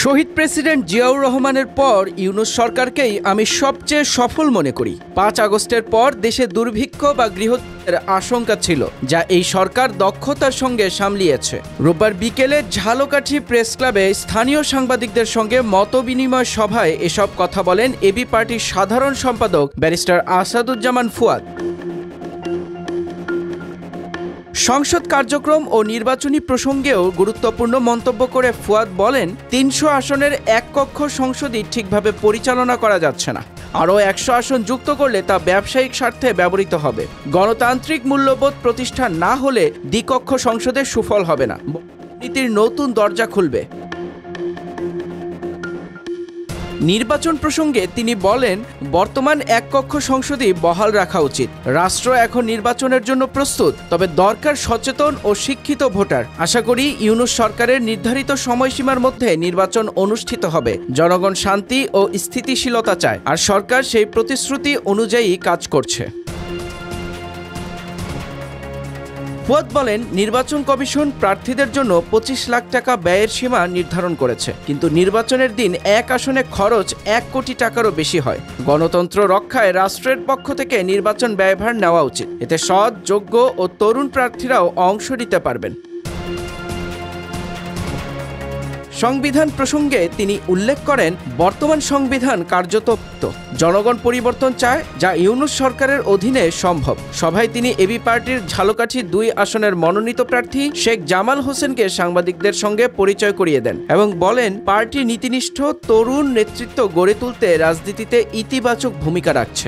শহীদ president Ziaur রহমানের পর ইউনূস সরকারকেই আমি সবচেয়ে সফল মনে করি। ৫ আগস্টের পর দেশে দুর্ভিক্ষ বা গৃহযুদ্ধের আশঙ্কা ছিল, যা এই সরকার দক্ষতার সঙ্গে সামলিয়েছে। রোববার বিকেলে ঝালকাঠি প্রেস ক্লাবে স্থানীয় সাংবাদিকদের সঙ্গে মতবিনিময় সভায় এসব কথা বলেন এবি পার্টির সাধারণ সম্পাদক ব্যারিস্টার আসাদুজ্জামান ফুয়াদ। সংসদ কার্যক্রম ও নির্বাচনী প্রসঙ্গেও গুরুত্বপূর্ণ মন্তব্য করে ফুয়াদ বলেন, ৩০০ আসনের এক কক্ষ সংসদই ঠিকভাবে পরিচালনা করা যাচ্ছে না। আরও ১০০ আসন যুক্ত করলে তা ব্যবসায়িক স্বার্থে ব্যবহৃত হবে। গণতান্ত্রিক মূল্যবোধ প্রতিষ্ঠা না হলে দ্বিকক্ষ সংসদের সুফল হবে না, নীতির নতুন দরজা খুলবে। নির্বাচন প্রসঙ্গে তিনি বলেন, বর্তমান এক কক্ষ সংসদই বহাল রাখা উচিত। রাষ্ট্র এখন নির্বাচনের জন্য প্রস্তুত, তবে দরকার সচেতন ও শিক্ষিত ভোটার। আশা করি ইউনূস সরকারের নির্ধারিত সময়সীমার মধ্যে নির্বাচন অনুষ্ঠিত হবে। জনগণ শান্তি ও স্থিতিশীলতা চায়, আর সরকার সেই প্রতিশ্রুতি অনুযায়ী কাজ করছে। ফুয়াদ বলেন, নির্বাচন কমিশন প্রার্থীদের জন্য ২৫ লাখ টাকা ব্যয়ের সীমা নির্ধারণ করেছে, কিন্তু নির্বাচনের দিন এক আসনে খরচ ১ কোটি টাকারও বেশি হয়। গণতন্ত্র রক্ষায় রাষ্ট্রের পক্ষ থেকে নির্বাচন ব্যয়ভার নেওয়া উচিত। এতে সৎ, যোগ্য ও তরুণ প্রার্থীরাও অংশ নিতে পারবেন। সংবিধান প্রসঙ্গে তিনি উল্লেখ করেন, বর্তমান সংবিধান কার্যত জনগণ পরিবর্তন চায়, যা ইউনূস সরকারের অধীনে সম্ভব। সভায় তিনি এবি পার্টির ঝালকাঠি ২ আসনের মনোনীত প্রার্থী শেখ জামাল হোসেনকে সাংবাদিকদের সঙ্গে পরিচয় করিয়ে দেন এবং বলেন, পার্টি নীতিনিষ্ঠ তরুণ নেতৃত্ব গড়ে তুলতে রাজনীতিতে ইতিবাচক ভূমিকা রাখছে।